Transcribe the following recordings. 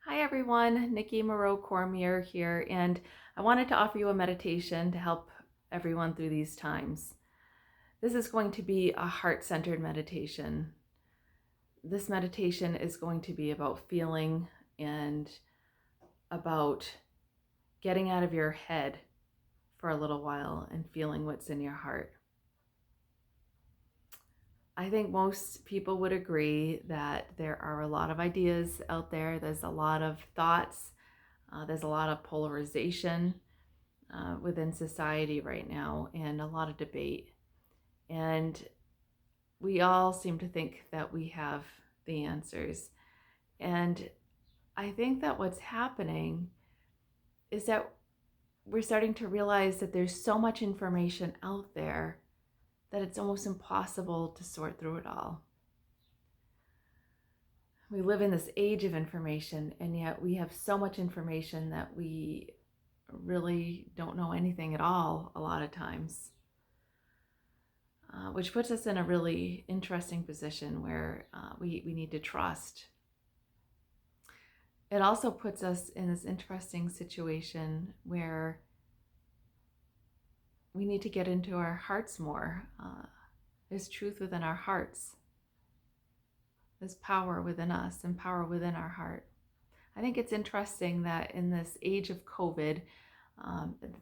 Hi everyone, Nikki Moreau Cormier here, and I wanted to offer you a meditation to help everyone through these times. This is going to be a heart-centered meditation. This meditation is going to be about feeling and about getting out of your head for a little while and feeling what's in your heart. I think most people would agree that there are a lot of ideas out there. There's a lot of thoughts. There's a lot of polarization within society right now and a lot of debate. And we all seem to think that we have the answers. And I think that what's happening is that we're starting to realize that there's so much information out there that it's almost impossible to sort through it all. We live in this age of information, and yet we have so much information that we really don't know anything at all a lot of times. Which puts us in a really interesting position where we need to trust. It also puts us in this interesting situation where we need to get into our hearts more. There's truth within our hearts. There's power within us and power within our heart. I think it's interesting that in this age of COVID,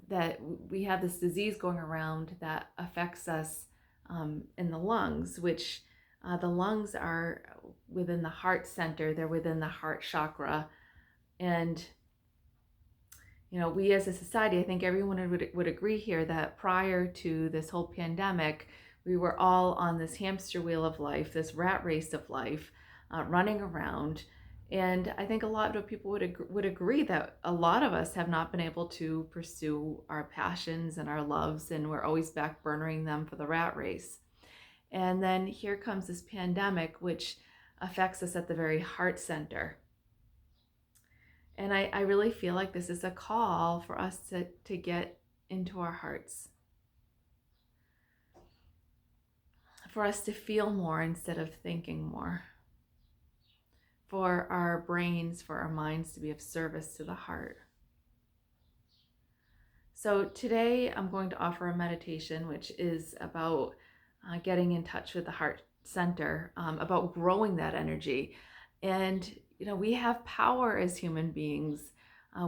that we have this disease going around that affects us in the lungs, which the lungs are within the heart center, they're within the heart chakra. And, we as a society, I think everyone would agree here that prior to this whole pandemic, we were all on this hamster wheel of life, this rat race of life, running around. And I think a lot of people would agree that a lot of us have not been able to pursue our passions and our loves, and we're always back burnering them for the rat race. And then here comes this pandemic, which affects us at the very heart center. And I really feel like this is a call for us to get into our hearts, for us to feel more instead of thinking more, for our brains, for our minds to be of service to the heart. So today I'm going to offer a meditation which is about getting in touch with the heart center, about growing that energy. And, we have power as human beings.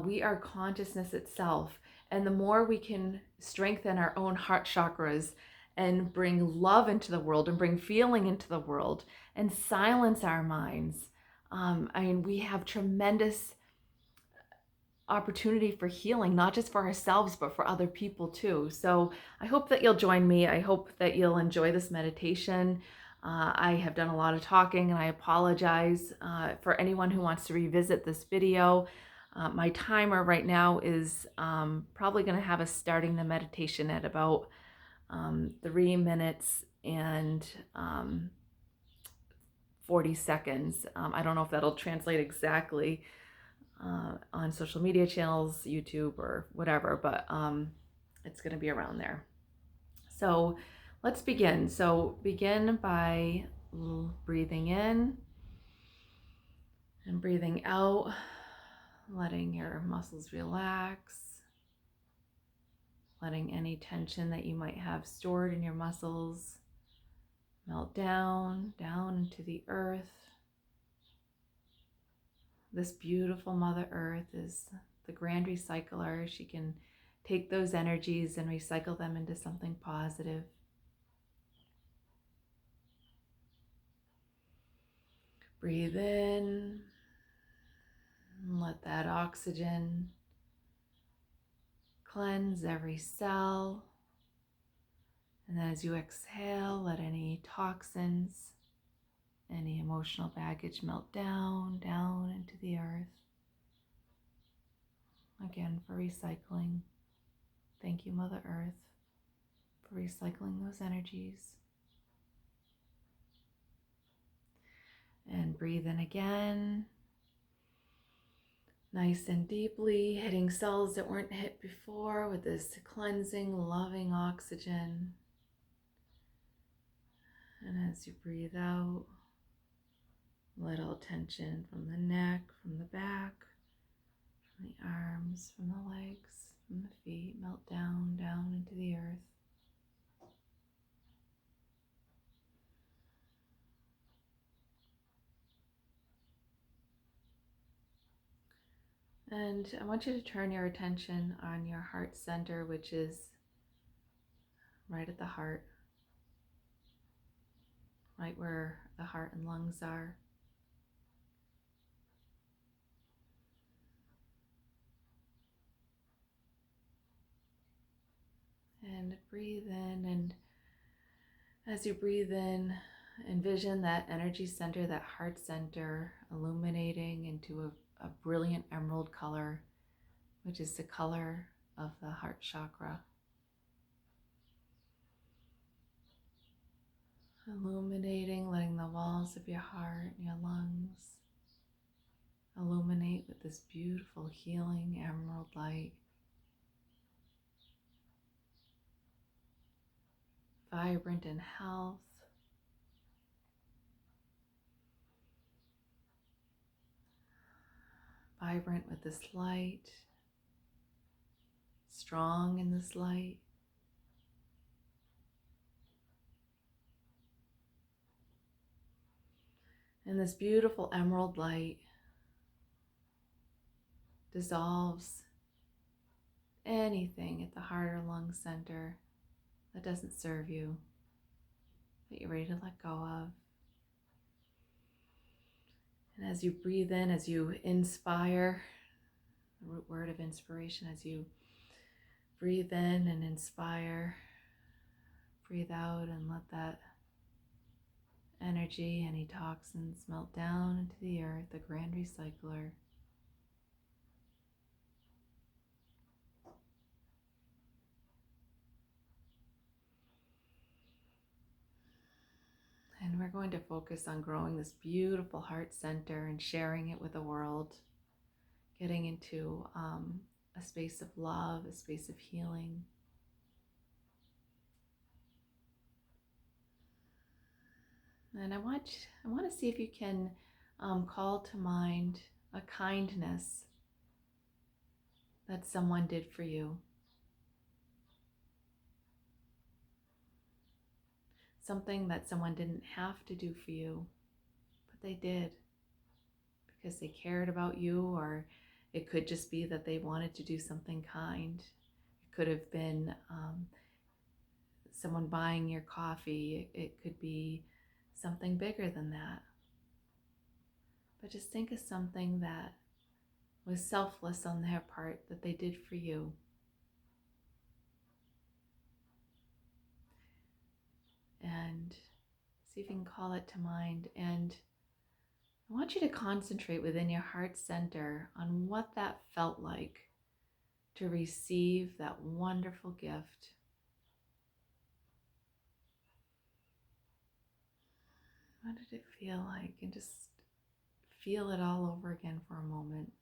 We are consciousness itself. And the more we can strengthen our own heart chakras and bring love into the world and bring feeling into the world and silence our minds, we have tremendous opportunity for healing, not just for ourselves, but for other people too. So I hope that you'll join me. I hope that you'll enjoy this meditation. I have done a lot of talking, and I apologize for anyone who wants to revisit this video. My timer right now is probably going to have us starting the meditation at about 3 minutes and 40 seconds. I don't know if that'll translate exactly on social media channels, YouTube or whatever, but it's going to be around there. So let's begin. So begin by breathing in and breathing out, letting your muscles relax, letting any tension that you might have stored in your muscles melt down into the earth. This beautiful Mother Earth is the grand recycler. She can take those energies and recycle them into something positive. Breathe in and let that oxygen cleanse every cell. And then as you exhale, let any toxins, any emotional baggage melt down into the earth. Again, for recycling. Thank you, Mother Earth, for recycling those energies. And breathe in again, nice and deeply, hitting cells that weren't hit before with this cleansing, loving oxygen. And as you breathe out, let all tension from the neck, from the back, And I want you to turn your attention on your heart center, which is right at the heart, right where the heart and lungs are. And breathe in, and as you breathe in, envision that energy center, that heart center, illuminating into a brilliant emerald color, which is the color of the heart chakra. Illuminating, letting the walls of your heart and your lungs illuminate with this beautiful healing emerald light. Vibrant in health, vibrant with this light, strong in this light. And this beautiful emerald light dissolves anything at the heart or lung center that doesn't serve you, that you're ready to let go of. And as you breathe in, as you inspire, the root word of inspiration, as you breathe in and inspire, breathe out and let that energy, any toxins, melt down into the earth, the grand recycler. And we're going to focus on growing this beautiful heart center and sharing it with the world, getting into a space of love, a space of healing. And I want to see if you can call to mind a kindness that someone did for you. Something that someone didn't have to do for you, but they did because they cared about you, or it could just be that they wanted to do something kind. It could have been someone buying your coffee. It could be something bigger than that. But just think of something that was selfless on their part that they did for you. And see if you can call it to mind. And I want you to concentrate within your heart center on what that felt like to receive that wonderful gift. What did it feel like? And just feel it all over again for a moment.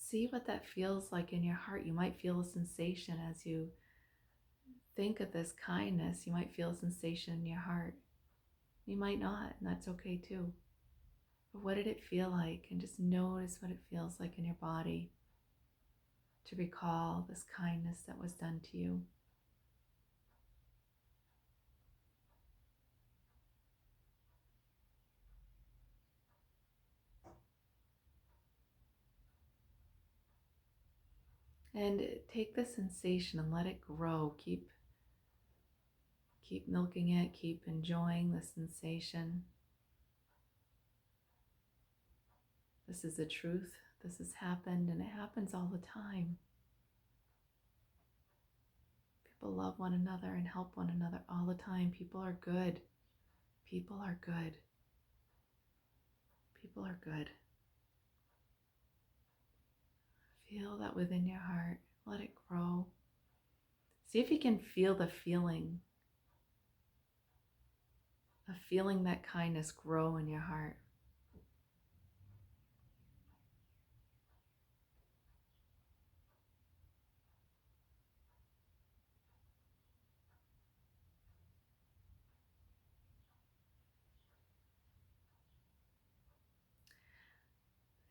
See what that feels like in your heart. You might feel a sensation as you think of this kindness. You might feel a sensation in your heart. You might not, and that's okay too. But what did it feel like? And just notice what it feels like in your body to recall this kindness that was done to you. And take the sensation and let it grow. Keep milking it, keep enjoying the sensation. This is the truth. This has happened, and it happens all the time. People love one another and help one another all the time. People are good. People are good. People are good. Feel that within your heart. Let it grow. See if you can feel the feeling of feeling that kindness grow in your heart.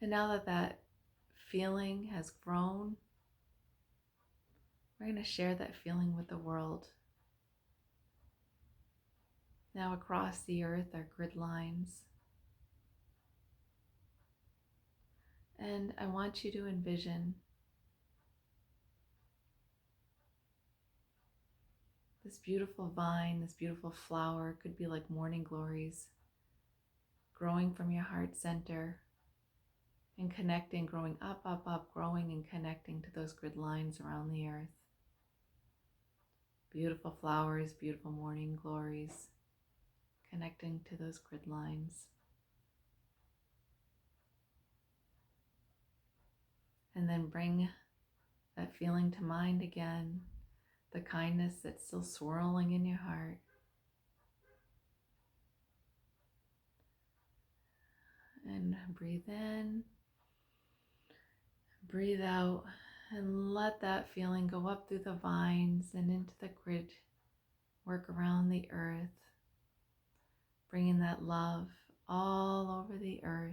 And now that that feeling has grown, we're going to share that feeling with the world. Now across the earth are grid lines. And I want you to envision this beautiful vine, this beautiful flower, could be like morning glories, growing from your heart center and connecting, growing up, up, up, growing and connecting to those grid lines around the earth. Beautiful flowers, beautiful morning glories, connecting to those grid lines. And then bring that feeling to mind again, the kindness that's still swirling in your heart. And breathe in, breathe out, and let that feeling go up through the vines and into the grid work around the earth, bringing that love all over the earth,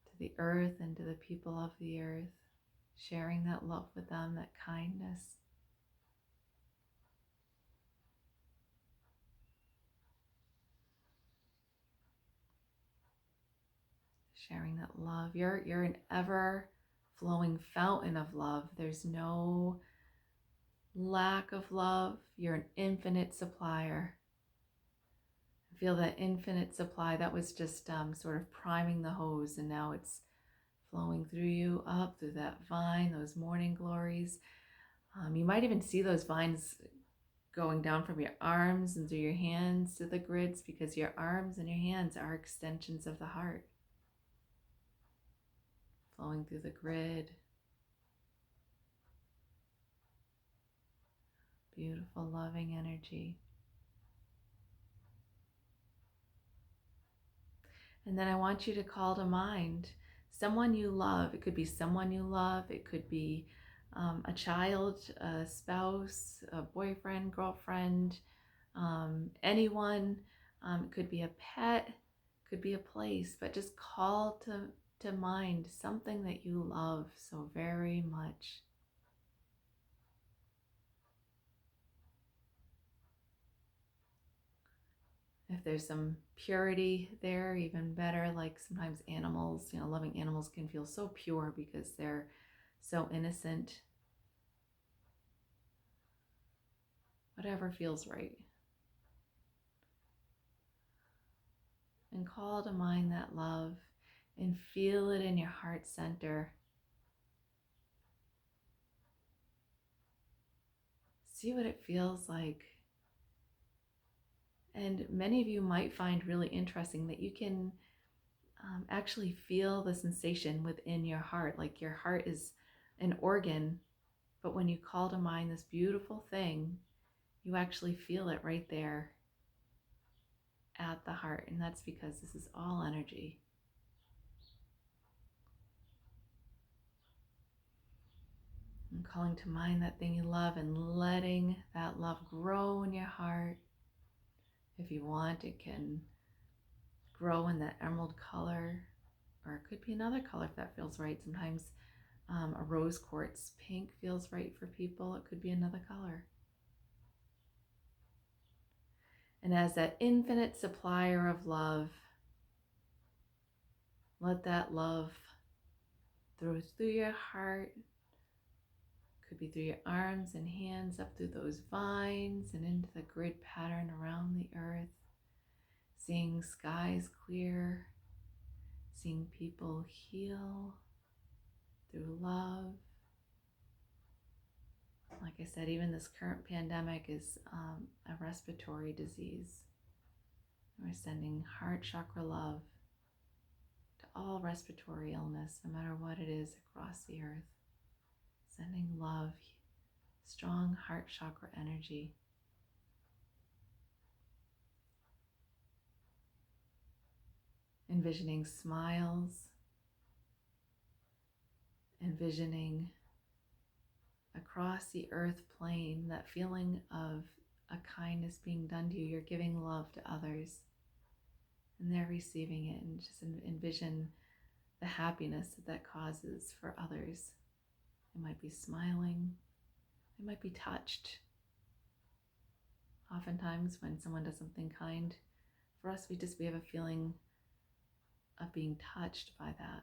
to the earth and to the people of the earth, sharing that love with them, that kindness. Sharing that love. You're an ever flowing fountain of love. There's no lack of love. You're an infinite supplier. Feel that infinite supply. That was just sort of priming the hose, and now it's flowing through you, up through that vine, those morning glories. You might even see those vines going down from your arms and through your hands to the grids, because your arms and your hands are extensions of the heart. Flowing through the grid. Beautiful, loving energy. And then I want you to call to mind someone you love. It could be someone you love. It could be a child, a spouse, a boyfriend, girlfriend, anyone. It could be a pet, could be a place, but just call to mind something that you love so very much. If there's some purity there, even better. Like sometimes animals, loving animals can feel so pure because they're so innocent. Whatever feels right. And call to mind that love and feel it in your heart center. See what it feels like. And many of you might find really interesting that you can actually feel the sensation within your heart. Like your heart is an organ, but when you call to mind this beautiful thing, you actually feel it right there at the heart. And that's because this is all energy. And calling to mind that thing you love and letting that love grow in your heart. If you want, it can grow in that emerald color, or it could be another color if that feels right. Sometimes a rose quartz pink feels right for people. It could be another color. And as that infinite supplier of love, let that love through your heart. Could be through your arms and hands, up through those vines and into the grid pattern around the earth. Seeing skies clear, seeing people heal through love. Like I said, even this current pandemic is a respiratory disease. We're sending heart chakra love to all respiratory illness, no matter what it is, across the earth. Sending love, strong heart chakra energy. Envisioning smiles, envisioning across the earth plane that feeling of a kindness being done to you. You're giving love to others. and they're receiving it, and just envision the happiness that that causes for others. They might be smiling, they might be touched. Oftentimes when someone does something kind for us, we have a feeling of being touched by that.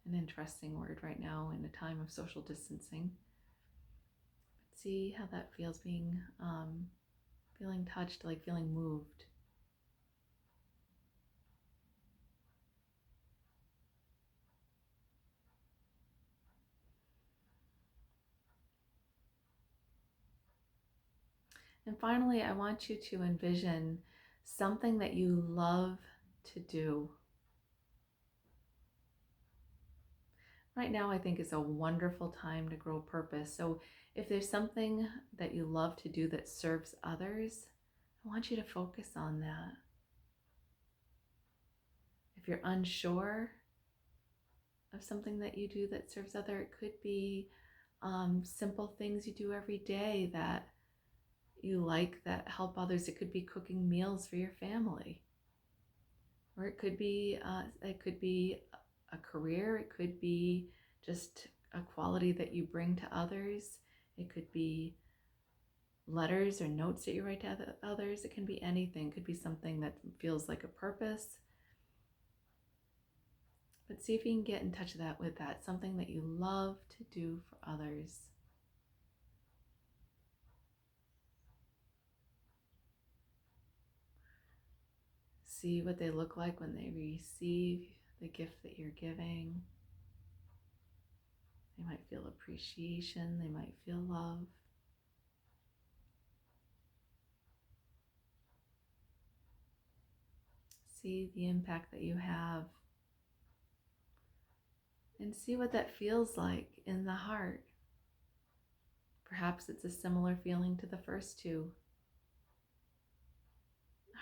An interesting word right now in a time of social distancing. But see how that feels, being feeling touched, like feeling moved. And finally, I want you to envision something that you love to do. Right now, I think is a wonderful time to grow purpose. So if there's something that you love to do that serves others, I want you to focus on that. If you're unsure of something that you do that serves others, it could be simple things you do every day that you like that help others. It could be cooking meals for your family, or it could be a career. It could be just a quality that you bring to others. It could be letters or notes that you write to others. It can be anything. It could be something that feels like a purpose. But see if you can get in touch with that, something that you love to do for others. See what they look like when they receive the gift that you're giving. They might feel appreciation, they might feel love. See the impact that you have, and see what that feels like in the heart. Perhaps it's a similar feeling to the first two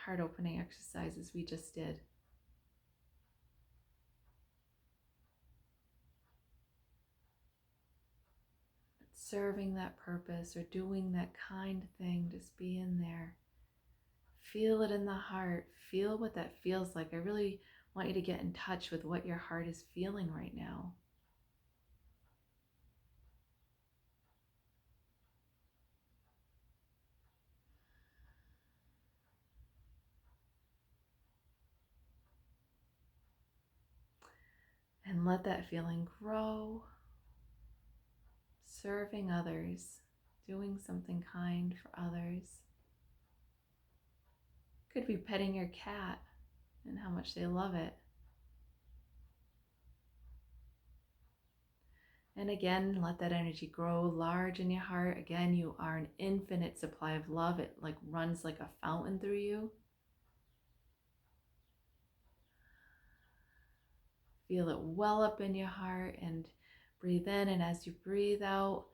heart opening exercises we just did. Serving that purpose or doing that kind thing, just be in there. Feel it in the heart. Feel what that feels like. I really want you to get in touch with what your heart is feeling right now. And let that feeling grow. Serving others, doing something kind for others. Could be petting your cat and how much they love it. And again, let that energy grow large in your heart. Again, you are an infinite supply of love. It like runs like a fountain through you. Feel it well up in your heart and breathe in. And as you breathe out,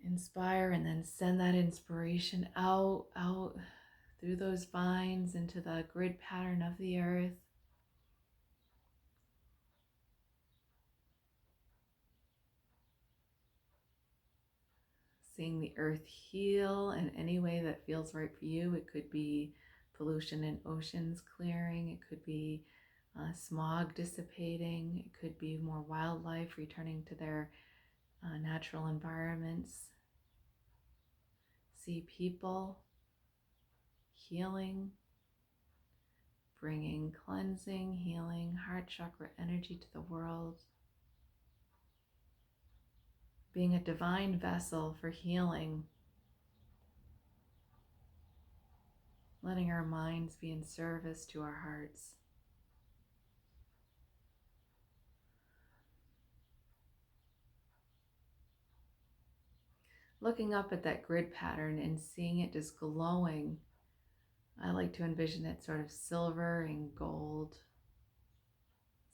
inspire and then send that inspiration out through those vines into the grid pattern of the earth. Seeing the earth heal in any way that feels right for you. It could be pollution in oceans clearing. It could be smog dissipating. It could be more wildlife returning to their natural environments. See people healing, bringing cleansing, healing, heart chakra energy to the world. Being a divine vessel for healing. Letting our minds be in service to our hearts. Looking up at that grid pattern and seeing it just glowing. I like to envision it sort of silver and gold,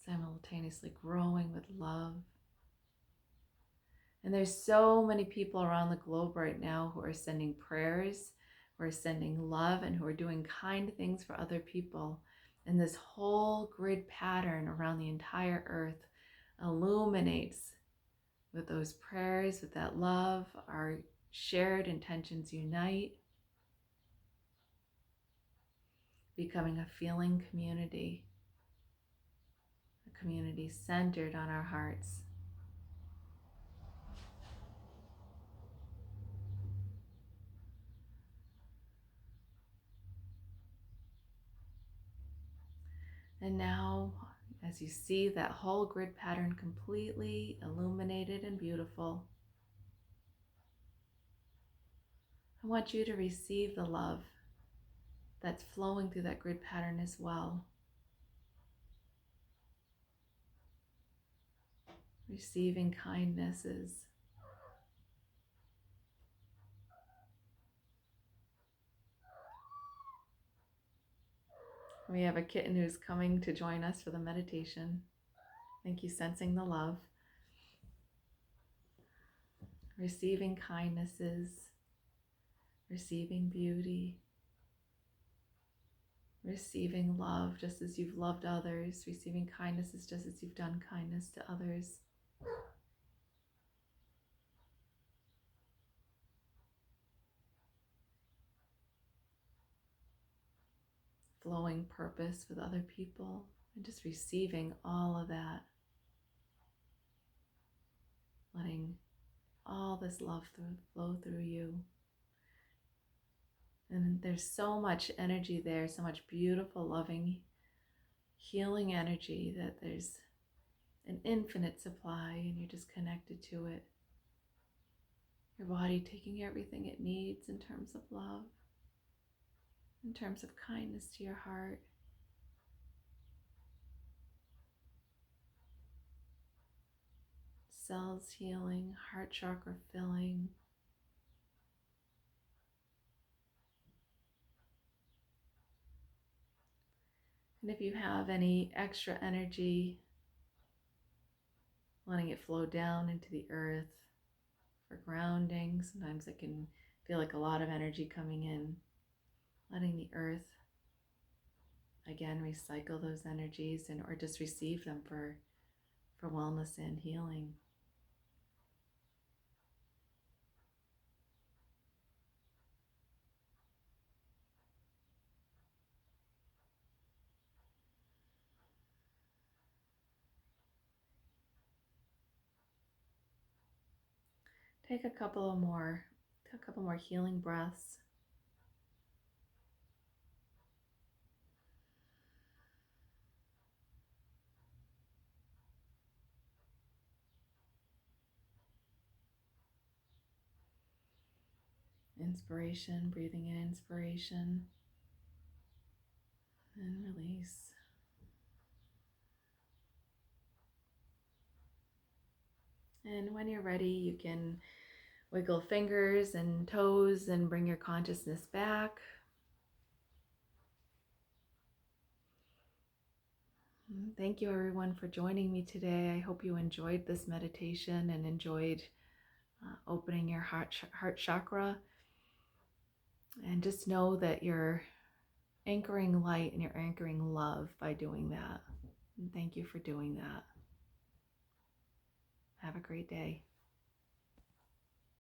simultaneously growing with love. And there's so many people around the globe right now who are sending prayers, who are sending love, and who are doing kind things for other people. And this whole grid pattern around the entire earth illuminates with those prayers, with that love. Our shared intentions unite. becoming a feeling community, a community centered on our hearts. And now, as you see that whole grid pattern completely illuminated and beautiful, I want you to receive the love that's flowing through that grid pattern as well. Receiving kindnesses. We have a kitten who's coming to join us for the meditation. Thank you, sensing the love. Receiving kindnesses, receiving beauty, receiving love just as you've loved others, receiving kindnesses just as you've done kindness to others. Flowing purpose with other people and just receiving all of that. Letting all this love flow through you. And there's so much energy there, so much beautiful, loving, healing energy that there's an infinite supply and you're just connected to it. Your body taking everything it needs in terms of love, in terms of kindness to your heart. Cells healing, heart chakra filling. And if you have any extra energy, letting it flow down into the earth for grounding. Sometimes it can feel like a lot of energy coming in. Letting the earth, again, recycle those energies and or just receive them for wellness and healing. Take a couple more healing breaths. Inspiration, breathing in inspiration and release. And when you're ready, you can wiggle fingers and toes and bring your consciousness back. Thank you everyone for joining me today. I hope you enjoyed this meditation and enjoyed opening your heart chakra. And just know that you're anchoring light and you're anchoring love by doing that. And thank you for doing that. Have a great day.